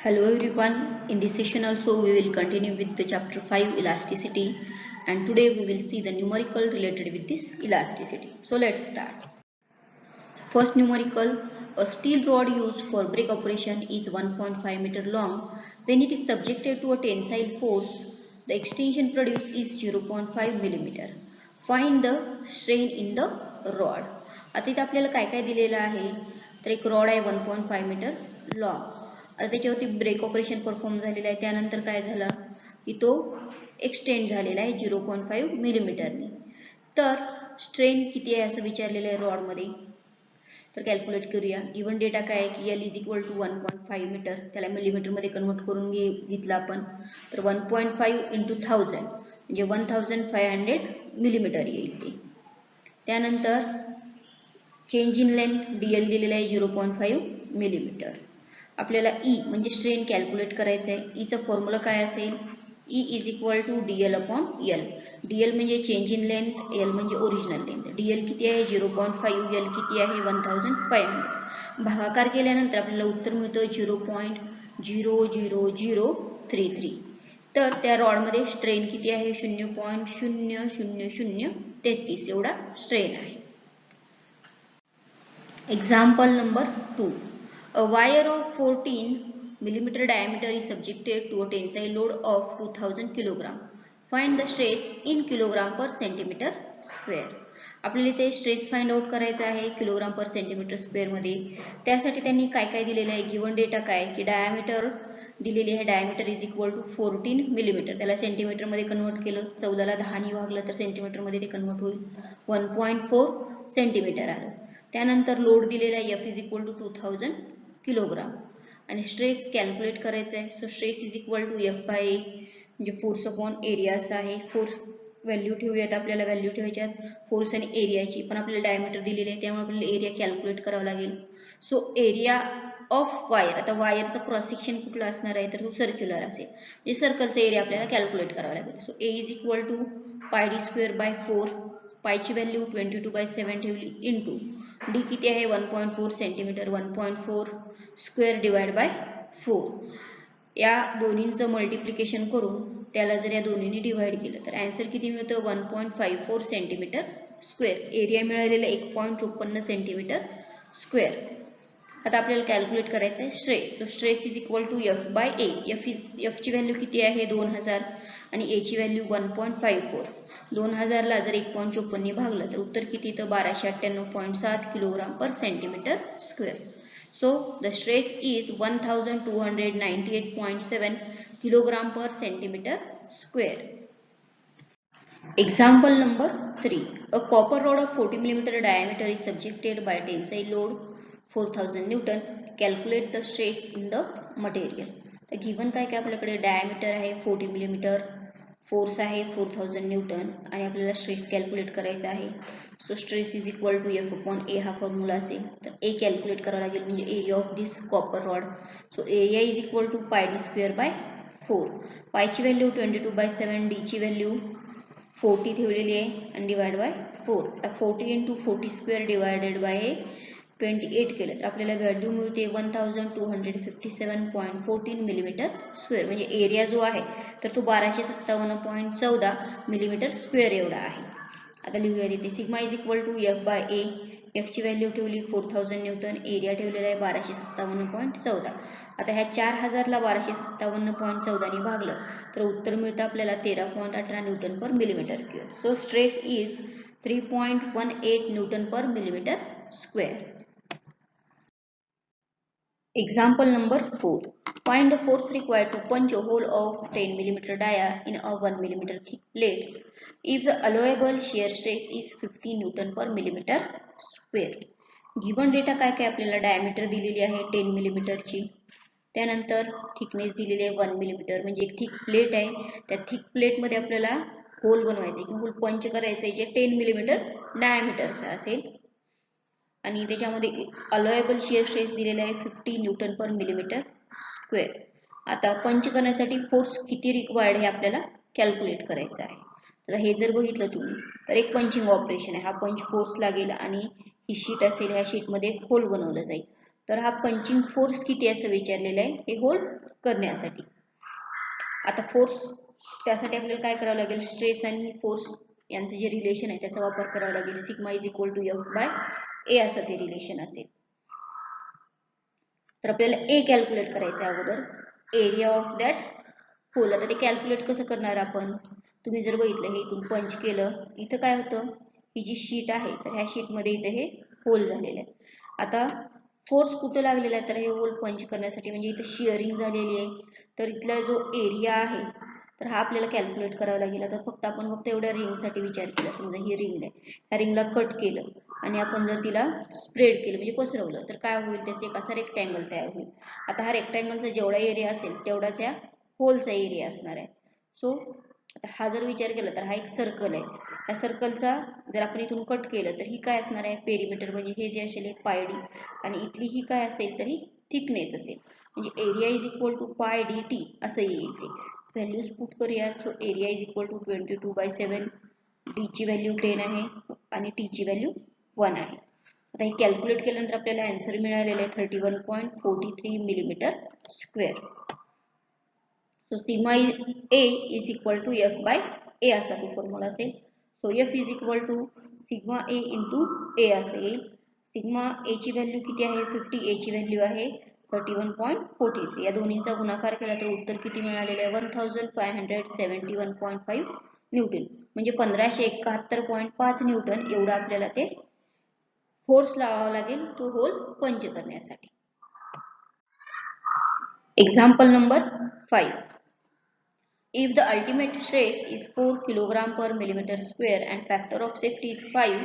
Hello everyone. In this session also we will continue with the chapter 5 elasticity, and today we will see the numerical related with this elasticity. So let's start. First numerical, a steel rod used for brake operation is 1.5 meter long. When it is subjected to a tensile force, the extension produced is 0.5 millimeter. Find the strain in the rod. आता इथे आपल्याला काय काय दिलेलं आहे तर एक rod आहे 1.5 मीटर लॉंग. आता त्याच्यावरती ब्रेक ऑपरेशन परफॉर्म झालेलं आहे. त्यानंतर काय झालं की तो एक्सटेंड झालेला आहे 0.5 मिलीमीटरने. तर स्ट्रेन किती आहे असं विचारलेलं आहे रॉडमध्ये. तर कॅल्क्युलेट करूया. गिवन डेटा काय आहे की L is equal to 1.5 metre, त्याला मिलीमीटरमध्ये कन्वर्ट करून घेतलं आपण. तर 1.5 इंटू 1000 म्हणजे 1500 मिलीमीटर येईल ते. त्यानंतर चेंज इन लेंथ DL दिलेला आहे 0.5 मिलीमीटर. आपल्याला E म्हणजे स्ट्रेन कॅल्क्युलेट करायचं आहे. ईचा फॉर्म्युला काय असेल, E is equal to DL upon L. DL म्हणजे चेंज इन लेंथ, L म्हणजे ओरिजिनल लेंथ. DL किती आहे 0.5, L किती आहे 1500. भागाकार केल्यानंतर आपल्याला उत्तर मिळतं 0.00033. तर त्या रॉडमध्ये स्ट्रेन किती आहे 0.00033 एवढा स्ट्रेन आहे. Example number 2. A wire of 14 millimeter diameter is subjected to a tensile load of 2000 kg. Find the stress in kilogram per centimeter square. आपल्याला इथे स्ट्रेस फाइंड आउट करायचा आहे किलोग्राम पर सेंटीमीटर स्क्वेअर मध्ये. त्यासाठी त्यांनी काय काय दिलेलं आहे, गिवन डेटा काय की डायमीटर दिलेली आहे. Diameter is equal to 14 millimetre. त्याला सेंटीमीटर मध्ये कन्वर्ट केलं, 14 ला 10 ने भागलं तर सेंटीमीटर मध्ये ते कन्वर्ट होईल. 1.4 सेंटीमीटर आलं. त्यानंतर लोड दिलेला आहे F is equal to 2000 kilogram आणि स्ट्रेस कॅल्क्युलेट करायचा आहे. So stress is equal to F by a म्हणजे फोर्स अपॉन एरिया असं आहे. फोर्स व्हॅल्यू ठेवूयात, आपल्याला व्हॅल्यू ठेवायच्यात फोर्स आणि एरियाची, पण आपल्याला डायमीटर दिलेले आहे त्यामुळे आपल्याला एरिया कॅल्क्युलेट करावा लागेल. सो एरिया ऑफ वायर, आता वायरचा क्रॉस सेक्शन कुठला असणार आहे तर तो सर्क्युलर असेल, म्हणजे सर्कलचा एरिया आपल्याला कॅल्क्युलेट करावा लागेल. So a is equal to pi d square by 4. पायची व्हॅल्यू 22/7 ठेवली इंटू डी किती आहे 1.4 सेंटीमीटर. 1.4 square divide by 4. या दोन्हींचं मल्टिप्लिकेशन करून त्याला जर या दोन्हींनी डिवाइड केलं तर आन्सर किती मिळतं 1.54 सेंटीमीटर स्क्वेअर. एरिया मिळालेला 1.54 सेंटीमीटर स्क्वेअर. आता आपल्याला कॅल्क्युलेट करायचं आहे stress. So stress is equal to F by A. F ची व्हॅल्यू किती आहे 2000 आणि ए ची व्हॅल्यू 1.54. 2000 ला जर 1.54 ने भागलं तर उत्तर किती येतं 1298.7 kilogram per centimetre square. So the stress is 1298.7 kilogram per centimeter square. Example number 3. A copper rod of 40 mm diameter is subjected by tensile load 4000 Newton. Calculate the stress in the material. तर given काय काय आपल्याकडे diameter आहे 40 millimetre, force आहे 4000 Newton आणि आपल्याला stress calculate करायचा आहे. So stress is equal to F upon a हा फॉर्म्युला असेल. तर ए कॅल्क्युलेट करावं लागेल म्हणजे area of this copper rod. So area is equal to pi d square by 4. पायची व्हॅल्यू 22/7, डी ची व्हॅल्यू 40 ठेवलेली आहे आणि डिवाइड बाय 4. आता 40 इंटू 40 स्क्वेअर डिवायडेड बाय 28 केलं तर आपल्याला व्हॅल्यू मिळते 1257.14 मिलीमीटर स्क्वेअर. म्हणजे एरिया जो आहे तर तो 1257.14 मिलीमीटर स्क्वेअर एवढा आहे. आता लिहूया तिथे sigma is equal to F by A. F ची व्हॅल्यू ठेवली 4000 न्यूटन, एरिया ठेवलेला आहे 1257.14. आता ह्या 4000 ला 1257.14 ने भागलं तर उत्तर मिळतं आपल्याला 13.18 Newton per millimetre cube. So stress is 3.18 Newton per millimetre square. Example number 4. Find the force required to punch a hole of 10 mm dia in a 1 mm thick plate if the allowable shear stress is 50 Newton per millimeter square. Given data काय काय आपल्याला diameter दिलेली आहे 10 मिलीमीटरची, त्यानंतर thickness दिलेली आहे 1 millimetre म्हणजे एक थिक प्लेट आहे. त्या थिक प्लेटमध्ये आपल्याला होल बनवायचे किंवा होल पंच करायचे जे 10 मिलीमीटर डायमीटरचा असेल आणि त्याच्यामध्ये अलोएबल शिअर स्ट्रेस दिलेला आहे 50 न्यूटन पर मिलीमीटर स्क्वेअर. आता पंच करण्यासाठी फोर्स किती रिक्वायर्ड हे आपल्याला कॅल्क्युलेट करायचं आहे. तर हे जर बघितलं तुम्ही तर एक पंचिंग ऑपरेशन आहे. हा पंच फोर्स लागेल आणि ही शीट असेल, ह्या शीटमध्ये एक होल बनवलं जाईल. तर हा पंचिंग फोर्स किती असं विचारलेलं आहे हे होल करण्यासाठी. आता फोर्स त्यासाठी आपल्याला काय करावं लागेल, स्ट्रेस आणि फोर्स यांचं जे रिलेशन आहे त्याचा वापर करावा लागेल. Sigma is equal to F by a असं ते रिलेशन असेल. तर आपल्याला ए कॅल्क्युलेट करायचं आहे अगोदर, एरिया ऑफ दॅट होल. आता ते कॅल्क्युलेट कसं करणार आपण, तुम्ही जर बघितलं हे इथून पंच केलं, इथं काय होतं, ही जी शीट आहे तर ह्या शीटमध्ये इथं हे होल झालेलं आहे. आता फोर्स कुठं लागलेला आहे, तर हे होल पंच करण्यासाठी, म्हणजे इथं शिअरिंग झालेली आहे. तर इथला जो एरिया आहे तर हा आपल्याला कॅल्क्युलेट करावा लागेल. आता आपण फक्त एवढ्या रिंगसाठी विचार केला. समजा ही रिंग आहे, ह्या रिंगला कट केलं आणि आपण जर तिला स्प्रेड केलं म्हणजे पसरवलं तर काय होईल, त्याचा एक असा रेक्टँगल तयार होईल. आता हा रेक्टँगलचा जेवढा एरिया असेल तेवढाच या होलचा एरिया असणार आहे. सो आता हा जर विचार केला तर हा एक सर्कल आहे. या सर्कलचा जर आपण इथून कट केलं तर ही काय असणार आहे, पेरिमीटर, म्हणजे हे जे असेल हे पाय डी, आणि इथली ही काय असेल तरी थिकनेस असेल. म्हणजे area is equal to pi D T असं येईल. इथे व्हॅल्यूज पुट करूया. So area is equal to 22/7, D ची व्हॅल्यू 10 आहे आणि टी ची व्हॅल्यू 1 आहे. आता हे कॅल्क्युलेट केल्यानंतर आपल्याला आन्सर मिळालेला आहे 31.43 millimetre square. So sigma a is equal to F by a असा तो फॉर्म्युला असेल. So f is equal to sigma a into a असं येईल. सिग्मा ए ची व्हॅल्यू किती आहे 50, ए ची व्हॅल्यू आहे 31.43. या दोन्हींचा गुणाकार केला तर उत्तर किती मिळालेलं आहे 1571.5 न्यूटन, म्हणजे 1571.5 न्यूटन एवढा आपल्याला ते फोर्स लावावा लागेल तो होल पंच करण्यासाठी. Example number 5. If the ultimate stress is 4 kg per millimeter square and factor of safety is 5,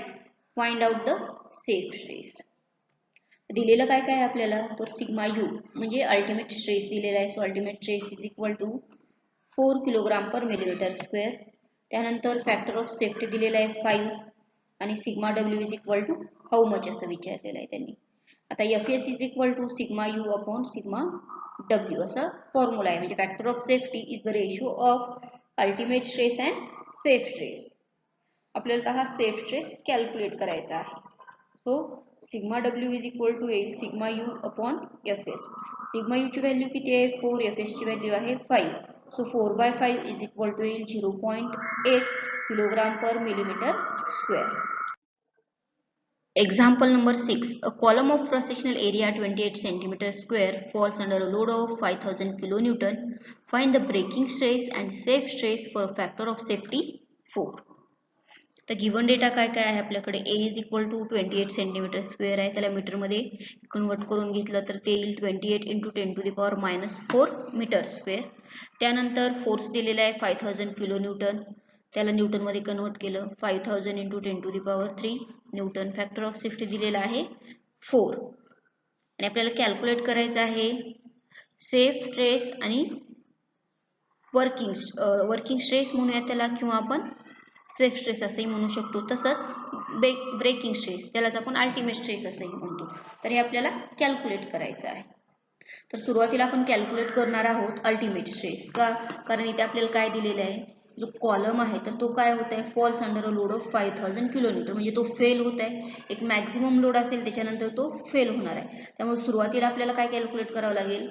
find out the safe stress. दिलेलं काय काय आपल्याला, तर सिग्मा यू म्हणजे अल्टिमेट स्ट्रेस दिलेला आहे. So ultimate stress is equal to 4 kilogram per millimetre square. त्यानंतर factor of safety दिलेला आहे 5 आणि sigma W is equal to how much असं विचारलेलं आहे त्यांनी. आता F S is equal to sigma you upon sigma W असा फॉर्म्युला आहे. म्हणजे factor of safety is the ratio of ultimate stress and safe stress. आपल्याला हा सेफ स्ट्रेस कॅल्क्युलेट करायचा आहे. So sigma W is equal to येईल sigma you upon f s. Sigma u ची value किती आहे 4, एफ एस ची value आहे 5. सो 4/5 इज इक्वल टू येईल 0.8 kilogram per millimetre square. Example number 6. A column of cross-sectional area 28 cm square falls under a load of 5000 kN. Find the breaking stress and safe stress for a factor of safety 4. तर given data काय काय आहे आपल्याकडे, a is equal to 28 centimetre square आहे. त्याला मीटरमध्ये convert करून घेतलं तर ते येईल 28 इंटू 10⁻⁻4 मीटर स्क्वेअर. त्यानंतर फोर्स दिलेला आहे 5000 किलो न्यूटन, त्याला न्यूटनमध्ये कन्वर्ट केलं 5000 into 10⁻³ Newton. Factor of safety दिलेला आहे 4 आणि आपल्याला कॅल्क्युलेट करायचं आहे सेफ स्ट्रेस आणि वर्किंग स्ट्रेस म्हणूया त्याला, किंवा आपण सेफ स्ट्रेस असंही म्हणू शकतो. तसंच ब्रेकिंग स्ट्रेस त्यालाच आपण अल्टिमेट स्ट्रेस असंही म्हणतो. तर हे आपल्याला कॅल्क्युलेट करायचं आहे. तर सुरुवातीला आपण कॅल्क्युलेट करणार आहोत अल्टिमेट स्ट्रेस. का, कारण इथे आपल्याला काय दिलेलं आहे, जो कॉलम आहे तर तो काय होत आहे falls under a load of 5000 kilometre, म्हणजे तो फेल होत आहे. एक मॅक्झिमम लोड असेल त्याच्यानंतर तो फेल होणार आहे. त्यामुळे सुरुवातीला आपल्याला काय कॅल्क्युलेट करावं लागेल,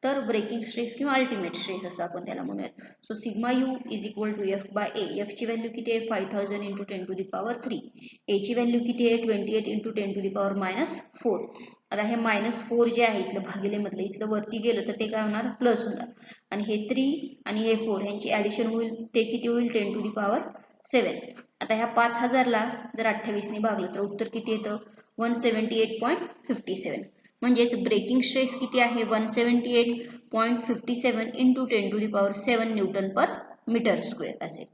तर ब्रेकिंग स्ट्रेस किंवा अल्टिमेट स्ट्रेस असं आपण त्याला म्हणूयात. So sigma U is equal to F by A. F ची व्हॅल्यू किती आहे 5000 इंटू 10⁻3. ए ची व्हॅल्यू किती आहे 28 इंटू 10⁻⁻4. आता हे -4 जे आहे इथलं भागिले मधलं, इथलं वरती गेलं तर ते काय होणार प्लस होणार, आणि हे 3 आणि हे 4 यांची ऍडिशन होईल, ते किती होईल 10⁻7. आता ह्या 5000 ला जर 28 ने भागलं तर उत्तर किती येतं 178.57. म्हणजेच ब्रेकिंग स्ट्रेस किती आहे 178.57 into 10⁻7 newton per metre square असेल.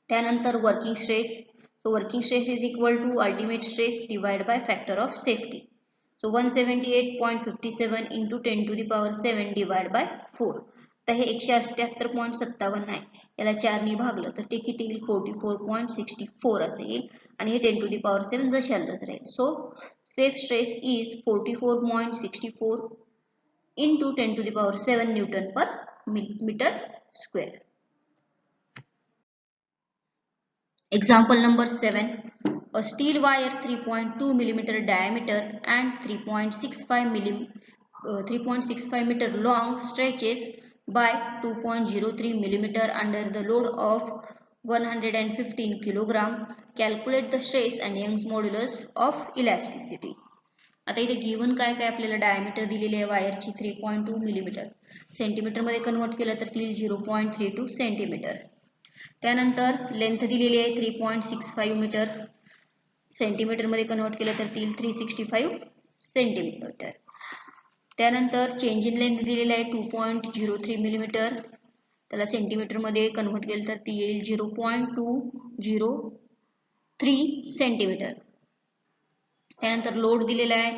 त्यानंतर working stress, so working stress is equal to ultimate stress divided by factor of safety. So 178.57 into 10⁻7 divided by 4. तर हे 178.57 आहे, याला 4 ने भागलं तर ते किती येईल 44.64 असे येईल, आणि हे 10⁻7 जशाला तसं राहील. So safe stress is 44.64 into 10⁻7 newton per metre square. Example number 7. A steel wire 3.2 millimeter diameter and 3.65 meter long stretches by 2.03 millimeter under the load of 115 kilogram. Calculate the stress and Young's modulus of elasticity. आता इथे given काय काय आपल्याला diameter दिलेली आहे वायरची 3.2 millimetre, centimetre मध्ये convert केलं तर ती 0.32 सेंटीमीटर. त्यानंतर लेंथ दिलेली आहे 3.65 मीटर, सेंटीमीटर मध्ये कन्वर्ट केलं तर ती 365 सेंटीमीटर. त्यानंतर चेंज इन लेंथ दिलेली आहे 2.03 मिलीमीटर, त्याला सेंटीमीटर मध्ये कन्वर्ट केलं तर ती येईल 0.203 सेंटीमीटर. त्यानंतर लोड दिलेला आहे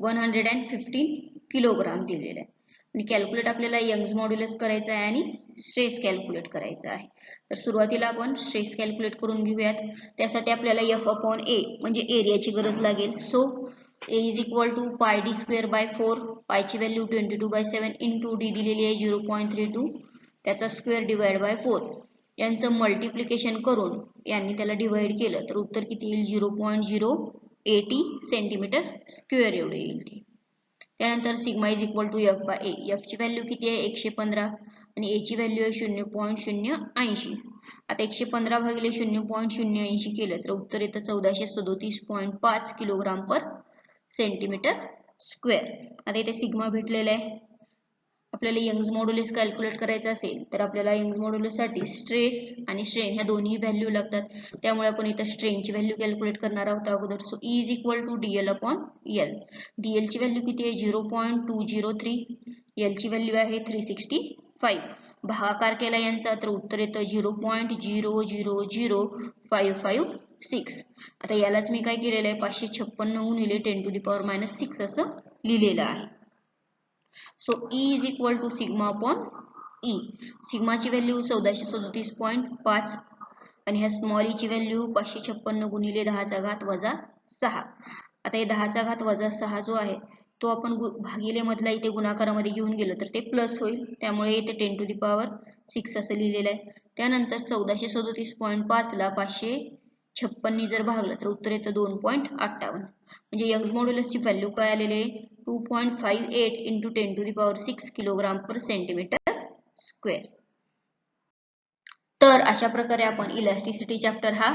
115 किलोग्राम दिलेला आहे आणि कॅल्क्युलेट आपल्याला यंग्स मॉड्युलस करायचं आहे आणि स्ट्रेस कॅल्क्युलेट करायचा आहे. तर सुरुवातीला आपण स्ट्रेस कॅल्क्युलेट करून घेऊयात. त्यासाठी आपल्याला F/A म्हणजे एरियाची गरज लागेल. So A is equal to pi d square by 4, पायची व्हॅल्यू 22/7 इंटू डी दिलेली आहे 0.32, त्याचा स्क्वेअर डिवाइड बाय 4, यांचं मल्टिप्लिकेशन करून यांनी त्याला डिवाइड केलं तर उत्तर किती येईल 0.080 सेंटीमीटर स्क्वेअर एवढे येईल ती. त्यानंतर sigma is equal to F/A, F ची व्हॅल्यू किती आहे 115 आणि A ची व्हॅल्यू आहे 0.080. आता 115 भागिले 0.080 केलं तर उत्तर येतं 1437.5 किलोग्राम पर सेंटीमीटर स्क्वेअर. आता इथे सिग्मा भेटलेला आहे. आपल्याला यंग्स मॉड्युलस कॅल्क्युलेट करायचं असेल तर आपल्याला यंग्स मॉड्युलस साठी स्ट्रेस आणि स्ट्रेन ह्या दोन्ही व्हॅल्यू लागतात. त्यामुळे आपण इथं स्ट्रेनची व्हॅल्यू कॅल्क्युलेट करणार आहोत अगोदर. So E is equal to DL/L. DL ची व्हॅल्यू किती आहे 0.203, L ची व्हॅल्यू आहे 365. भागाकार केला यांचा तर उत्तर येतं 0.000556. आता यालाच मी काय केलेलं आहे 556 गुणिले 10⁻⁻6 असं लिहिलेलं आहे. So E is equal to sigma upon E. सिग्माची व्हॅल्यू 1437.5 आणि ह्या स्मॉल ई ची व्हॅल्यू 556 गुणिले 10⁻⁻6. आता हे 10⁻⁻6 जो आहे तो आपण भागिले मधला इथे गुणाकारामध्ये घेऊन गेलो तर ते प्लस होईल, त्यामुळे इथे 10⁻6 असं लिहिलेलं आहे. त्यानंतर 1437.5 ला 556 जर भागलं तर उत्तर येतं 2.58. म्हणजे यंग्स मॉड्युलसची व्हॅल्यू काय आलेली आहे 2.58 इंटू 10⁻6 किलोग्राम पर सेंटीमीटर स्क्वेअर. तर अशा प्रकारे आपण इलास्टिसिटी चॅप्टर हा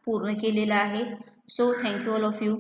पूर्ण केलेला आहे. So thank you all of you.